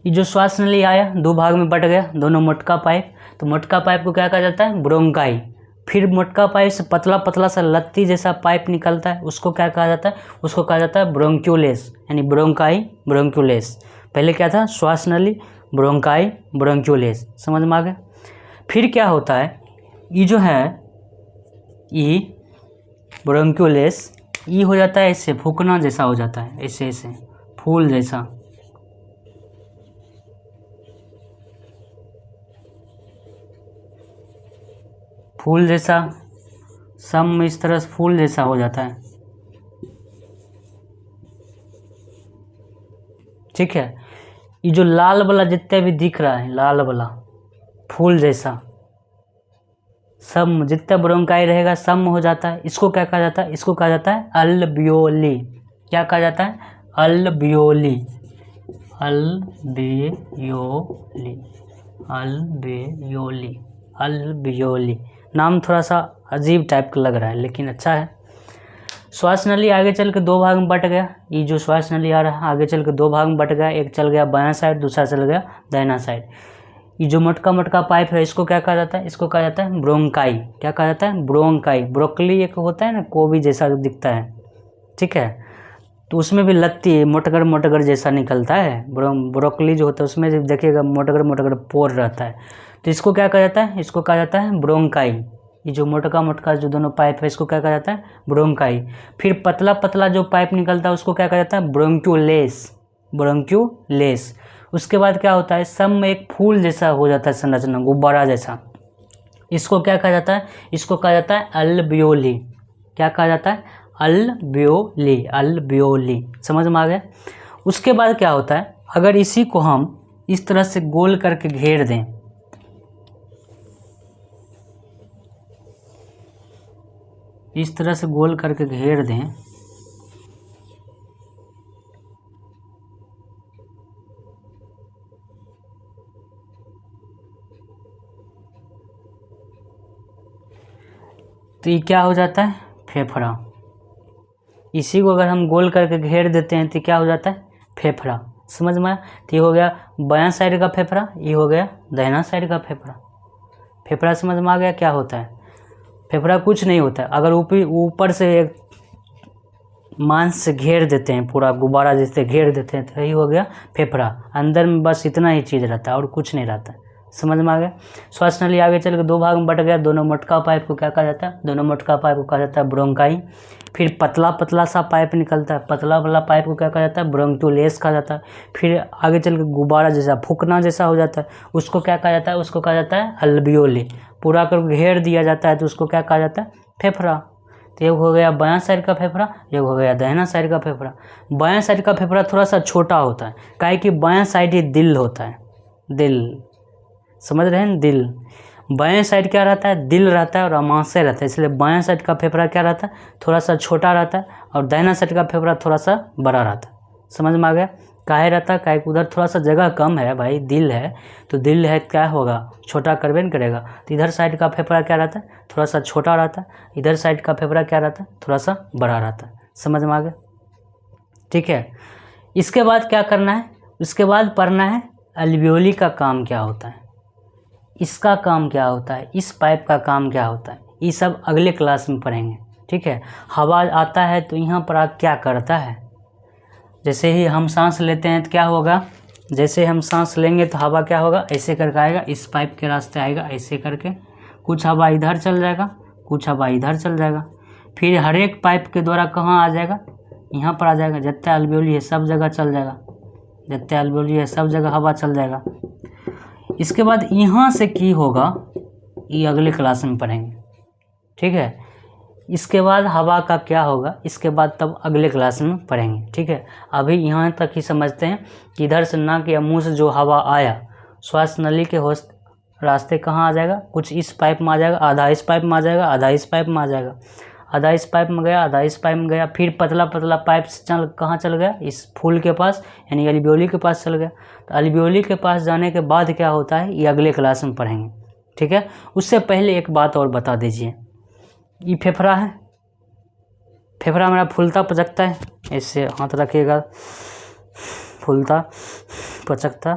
ये जो श्वास नली आया, दो भाग में बट गया, दोनों मोटका पाइप, तो मोटका पाइप को क्या कहा जाता है? ब्रोंकाई। फिर मोटका पाइप से पतला पतला सा लत्ती जैसा पाइप निकलता है, उसको क्या कहा जाता है? उसको कहा जाता है ब्रोंक्यूलेस, यानी ब्रोंकाई, ब्रोंक्यूलेस। पहले क्या था? श्वास नली, ब्रोंकाई, ब्रोंक्यूलेस। समझ में आ गया? फिर क्या होता है? ये जो है ये ब्रोंक्यूलेस, ये हो जाता है ऐसे फूकना जैसा हो जाता है, ऐसे ऐसे फूल जैसा। फूल जैसा, सम इस तरह से फूल जैसा हो जाता है। ठीक है, ये जो लाल वाला जितने भी दिख रहा है, लाल वाला फूल जैसा, सम जितना ब्रोंकाई रहेगा सम हो जाता है। इसको क्या कहा जाता है? इसको कहा जाता है अल्बियोली। क्या कहा जाता है? अल्बियोली। अल्बियोली, अल्बियोली, अल्बियोली। नाम थोड़ा सा अजीब टाइप का लग रहा है, लेकिन अच्छा है। श्वास नली आगे चल के दो भाग में बट गया। ये जो श्वास नली आ रहा है आगे चल के दो भाग में बट गया, एक चल गया बायां साइड, दूसरा चल गया दाहिना साइड। ये जो मोटका मोटका पाइप है, इसको क्या कहा जाता है? इसको कहा जाता है ब्रोंकाई। क्या कहा जाता है? ब्रोंकाई। ब्रोकली एक होता है ना, कोबी जैसा दिखता है, ठीक है, तो उसमें भी लत्ती मोटगर मोटगर जैसा निकलता है। ब्रोकली जो होता है उसमें देखिएगा मोटगर मोटगर पोर रहता है, तो इसको क्या कहा जाता है? इसको कहा जाता है ब्रोंकाई। ये जो मोटका मोटका जो दोनों पाइप है इसको क्या कहा जाता है, ब्रोंकाई। फिर पतला पतला जो पाइप निकलता है उसको क्या कहा जाता है, ब्रोंक्यूलेस, ब्रोंक्यूलेस। उसके बाद क्या होता है, सब में एक फूल जैसा हो जाता है संरचना, गुब्बारा जैसा, इसको क्या कहा जाता है, इसको कहा जाता है अल्बियोली। क्या कहा जाता है, अल्बियोली, अल्बियोली। समझ में आ गया। उसके बाद क्या होता है, अगर इसी को हम इस तरह से गोल करके घेर दें, इस तरह से गोल करके घेर दें, तो ये क्या हो जाता है, फेफड़ा। इसी को अगर हम गोल करके घेर देते हैं तो क्या हो जाता है, फेफड़ा। समझ में आया। तो ये हो गया बायां साइड का फेफड़ा, ये हो गया दाहिना साइड का फेफड़ा। फेफड़ा समझ में आ गया क्या होता है। फेफड़ा कुछ नहीं होता है, अगर ऊपर से एक मांस से घेर देते हैं, पूरा गुब्बारा जैसे घेर देते हैं, तो यही हो गया फेफड़ा। अंदर में बस इतना ही चीज़ रहता है और कुछ नहीं रहता है। समझ में आ गया। श्वास नली आगे चल के दो भाग में बट गया। दोनों मोटका पाइप को क्या कहा जाता है, दोनों मोटका पाइप को कहा जाता है ब्रोंकाई। फिर पतला पतला सा पाइप निकलता है, पतला वाला पाइप को क्या कहा जाता है, ब्रोंक्यूलेस कहा जाता है। फिर आगे चल के गुब्बारा जैसा फूकना जैसा हो जाता है, उसको क्या कहा जाता है, उसको कहा जाता है अल्बियोली। पूरा कर घेर दिया जाता है तो उसको क्या कहा जाता है, फेफड़ा। तो एक हो गया बायां साइड का फेफड़ा, एक हो गया दाहिना साइड का फेफड़ा। बायां साइड का फेफड़ा थोड़ा सा छोटा होता है, काहे कि बायां साइड ही दिल होता है, दिल। समझ रहे हैं, दिल। बाएं साइड क्या रहता है, दिल रहता है और अमाशय रहता है, इसलिए बाएं साइड का फेफड़ा क्या रहता है, थोड़ा सा छोटा रहता है, और दाहिना साइड का फेफड़ा थोड़ा सा बड़ा रहता है। समझ में आ गया। काहे रहता है, काहे उधर थोड़ा सा जगह कम है भाई, दिल है तो दिल है, क्या होगा, छोटा करबे न करेगा। तो इधर साइड का फेफड़ा क्या रहता है, थोड़ा सा छोटा रहता है, इधर साइड का फेफड़ा क्या रहता है, थोड़ा सा बड़ा रहता है। समझ में आ गया। ठीक है। इसके बाद क्या करना है, उसके बाद पढ़ना है अल्वियोली का काम क्या होता है, इसका काम क्या होता है, इस पाइप का काम क्या होता है, ये सब अगले क्लास में पढ़ेंगे। ठीक है। हवा आता है तो यहाँ पर आग क्या करता है, जैसे ही हम सांस लेते हैं तो क्या होगा, जैसे हम सांस लेंगे तो हवा क्या होगा, ऐसे करके आएगा, इस पाइप के रास्ते आएगा ऐसे करके, कुछ हवा इधर चल जाएगा, कुछ हवा इधर चल जाएगा, फिर हर एक पाइप के द्वारा कहाँ आ जाएगा, यहाँ पर आ जाएगा। जितना अल्वियोली है सब जगह चल जाएगा, जितना अल्वियोली है सब जगह हवा चल जाएगा। इसके बाद यहाँ से की होगा, ये अगले क्लास में पढ़ेंगे। ठीक है। इसके बाद हवा का क्या होगा, इसके बाद तब अगले क्लास में पढ़ेंगे। ठीक है। अभी यहाँ तक ही समझते हैं कि इधर से नाक या मुंह से जो हवा आया, श्वास नली के रास्ते कहाँ आ जाएगा, कुछ इस पाइप में आ जाएगा, आधा इस पाइप में आ जाएगा, आधा इस पाइप में आ जाएगा, आधा इस पाइप में गया, आधा इस पाइप में गया, फिर पतला पतला पाइप से कहाँ चल गया, इस फूल के पास, यानी अल्वियोली के पास चल गया। तो अल्वियोली के पास जाने के बाद क्या होता है, ये अगले क्लास में पढ़ेंगे। ठीक है। उससे पहले एक बात और बता दीजिए, ये फेफड़ा है, फेफड़ा मेरा फूलता पचकता है, ऐसे हाथ रखिएगा, फूलता पचकता,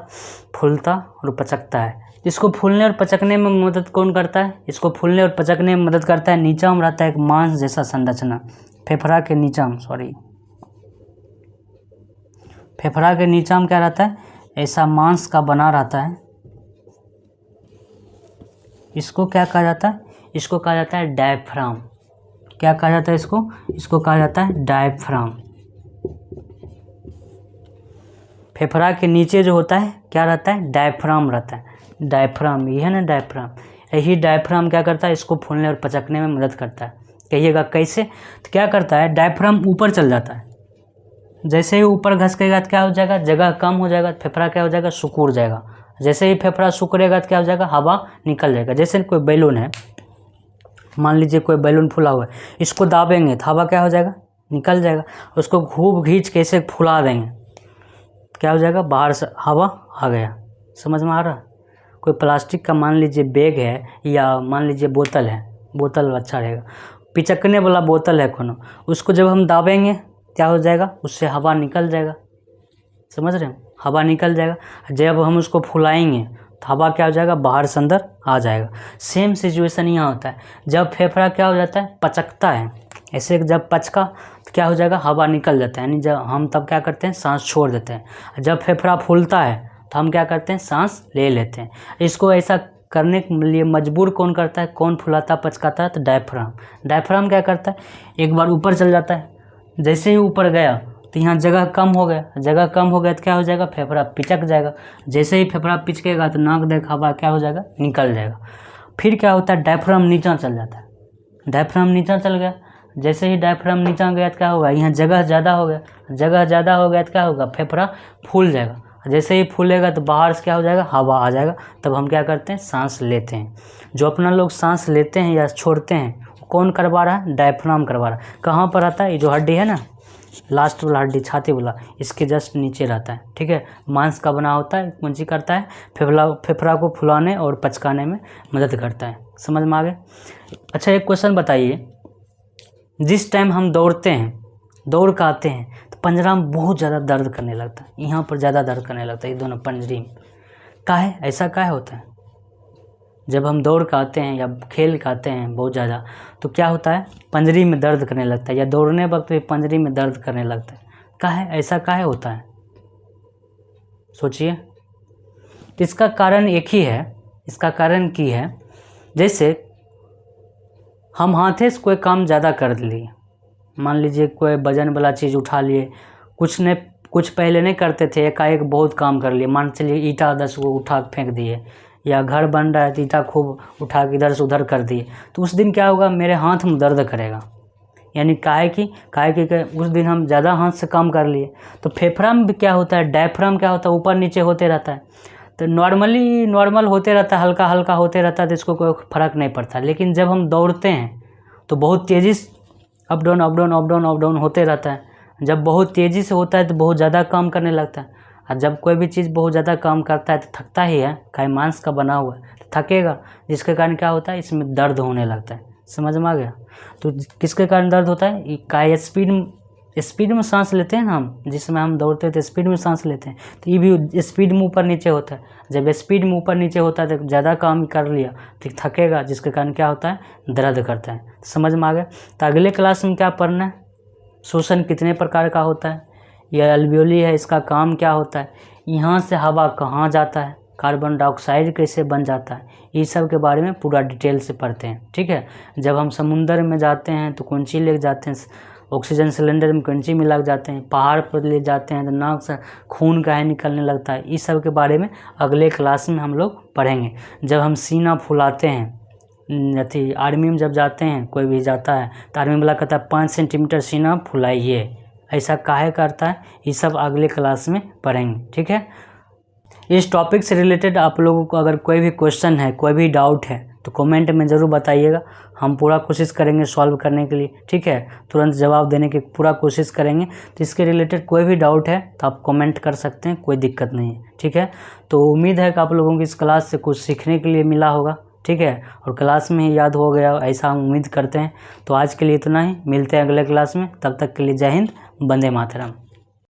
फूलता और पचकता है। इसको फूलने और पचकने में मदद कौन करता है, इसको फूलने और पचकने में मदद करता है, नीचा में रहता है एक मांस जैसा संरचना, फेफड़ा के नीचा में, फेफड़ा के नीचा में क्या रहता है, ऐसा मांस का बना रहता है। इसको क्या कहा जाता है, इसको कहा जाता है डायफ्राम। क्या कहा जाता है इसको कहा जाता है डायफ्राम। फेफड़ा के नीचे जो होता है क्या रहता है, डायफ्राम रहता है। डायफ्राम, ये है ना डायफ्राम, यही डायफ्राम क्या करता है, इसको फूलने और पचकने में मदद करता है। कहिएगा कैसे, तो क्या करता है, डायफ्राम ऊपर चल जाता है, जैसे ही ऊपर घसकेगा तो क्या हो जाएगा, जगह कम हो जाएगा, फेफड़ा क्या हो जाएगा, सिकुड़ जाएगा। जैसे ही फेफड़ा सिकुड़ेगा तो क्या हो जाएगा, हवा निकल जाएगा। जैसे कोई बैलून है, मान लीजिए कोई बैलून फुला हुआ है, इसको दाबेंगे तो हवा क्या हो जाएगा, निकल जाएगा। उसको खूब खींच के ऐसे फुला देंगे, क्या हो जाएगा, बाहर से हवा आ गया। समझ में आ रहा। कोई प्लास्टिक का मान लीजिए बैग है, या मान लीजिए बोतल है, बोतल अच्छा रहेगा, पिचकने वाला बोतल है कोनो, उसको जब हम दाबेंगे क्या हो जाएगा, उससे हवा निकल जाएगा। समझ रहे हैं, हवा निकल जाएगा। जब हम उसको फुलाएंगे तो हवा क्या हो जाएगा, बाहर से अंदर आ जाएगा। सेम सिचुएशन यहाँ होता है, जब फेफड़ा क्या हो जाता है, पचकता है, ऐसे जब पचका तो क्या हो जाएगा, हवा निकल जाता है, यानी जब हम तब क्या करते हैं, सांस छोड़ देते हैं। जब फेफड़ा फूलता है तो हम क्या करते हैं, सांस ले लेते हैं। इसको ऐसा करने के लिए मजबूर कौन करता है, कौन फुलाता पचकाता है? तो डायफ्राम। डायफ्राम क्या करता है, एक बार ऊपर चल जाता है, जैसे ही ऊपर गया तो यहाँ जगह कम हो गया, जगह कम हो गया तो क्या हो जाएगा, फेफड़ा पिचक जाएगा। जैसे ही फेफड़ा पिचकेगा तो नाक देख हवा क्या हो जाएगा, निकल जाएगा। फिर क्या होता है, डायफ्राम नीचा चल जाता है। डायफ्राम नीचा चल गया, जैसे ही डायफ्राम नीचा गया तो क्या होगा, यहाँ जगह ज़्यादा हो गया, जगह ज़्यादा हो गया तो क्या होगा, फेफड़ा फूल जाएगा। जैसे ही फूलेगा तो बाहर से क्या हो जाएगा, हवा आ जाएगा। तब हम क्या करते हैं, सांस लेते हैं। जो अपना लोग सांस लेते हैं या छोड़ते हैं, कौन करवा रहा है, डायफ्राम करवा रहा है। कहाँ पर आता है, ये जो हड्डी है ना, लास्ट वाला हड्डी छाती वाला, इसके जस्ट नीचे रहता है। ठीक है, मांस का बना होता है, कौन सी करता है, फेफड़ा को फुलाने और पचकाने में मदद करता है। समझ में आ गए। अच्छा, एक क्वेश्चन बताइए, जिस टाइम हम दौड़ते हैं, दौड़ के आते हैं तो पंजरा में बहुत ज़्यादा दर्द करने लगता है, यहाँ पर ज़्यादा दर्द करने लगता है, ये दोनों पंजरी में। काहे, ऐसा काहे होता है? जब हम दौड़ के आते हैं या खेल के आते हैं बहुत ज़्यादा, तो क्या होता है, पंजरी में दर्द करने लगता है, या दौड़ने वक्त भी पंजरी में दर्द करने लगता है। काहे, ऐसा काहे होता है, सोचिए। तो इसका कारण एक ही है, इसका कारण की है, जैसे हम हाथे से कोई काम ज़्यादा कर लिए, मान लीजिए कोई वजन वाला चीज़ उठा लिए, कुछ पहले नहीं करते थे, एकाएक बहुत काम कर लिए। मान चलिए ईंटा 10 को उठा के फेंक दिए, या घर बन रहा है तो ईंटा खूब उठा के इधर से उधर कर दिए, तो उस दिन क्या होगा, मेरे हाथ में दर्द करेगा। यानी काहे कि उस दिन हम ज़्यादा हाथ से काम कर लिए। तो फेफड़ा में भी क्या होता है, डायफ्राम क्या होता है, ऊपर नीचे होते रहता है। तो नॉर्मल होते रहता है, हल्का हल्का होते रहता है, तो इसको कोई फ़र्क नहीं पड़ता। लेकिन जब हम दौड़ते हैं तो बहुत तेज़ी से up down up down up down up down होते रहता है। जब बहुत तेज़ी से होता है तो बहुत ज़्यादा काम करने लगता है। और जब कोई भी चीज़ बहुत ज़्यादा काम करता है तो थकता ही है, काहे मांस का बना हुआ है तो थकेगा, जिसके कारण क्या होता है, इसमें दर्द होने लगता है। समझ में आ गया। तो किसके कारण दर्द होता है, काहे स्पीड में सांस लेते हैं ना हम, जिसमें हम दौड़ते हैं तो स्पीड में सांस लेते हैं, तो ये भी स्पीड में ऊपर नीचे होता है। जब स्पीड में ऊपर नीचे होता है तो ज़्यादा काम कर लिया तो थकेगा, जिसके कारण क्या होता है, दर्द करता है। समझ में आ गया। तो अगले क्लास में क्या पढ़ना है, श्वसन कितने प्रकार का होता है, यह अल्वियोली है, इसका काम क्या होता है, यहाँ से हवा कहाँ जाता है, कार्बन डाइऑक्साइड कैसे बन जाता है, ये सब के बारे में पूरा डिटेल से पढ़ते हैं। ठीक है, जब हम समुंदर में जाते हैं तो कौन सी ले जाते हैं, ऑक्सीजन सिलेंडर में कौन सी में लग जाते हैं, पहाड़ पर ले जाते हैं तो नाक से खून काहे निकलने लगता है, इस सब के बारे में अगले क्लास में हम लोग पढ़ेंगे। जब हम सीना फुलाते हैं, आर्मी में जब जाते हैं, कोई भी जाता है तो आर्मी वाला कहता है 5 सेंटीमीटर सीना फुलाइए, ऐसा काहे करता है, ये सब अगले क्लास में पढ़ेंगे। ठीक है, इस टॉपिक से रिलेटेड आप लोगों को अगर कोई भी क्वेश्चन है, कोई भी डाउट है तो कमेंट में ज़रूर बताइएगा, हम पूरा कोशिश करेंगे सॉल्व करने के लिए। ठीक है, तुरंत जवाब देने की पूरा कोशिश करेंगे। तो इसके रिलेटेड कोई भी डाउट है तो आप कमेंट कर सकते हैं, कोई दिक्कत नहीं है। ठीक है, तो उम्मीद है कि आप लोगों को इस क्लास से कुछ सीखने के लिए मिला होगा। ठीक है, और क्लास में ही याद हो गया, ऐसा हम उम्मीद करते हैं। तो आज के लिए इतना ही, मिलते हैं अगले क्लास में, तब तक के लिए जय हिंद, वंदे मातरम।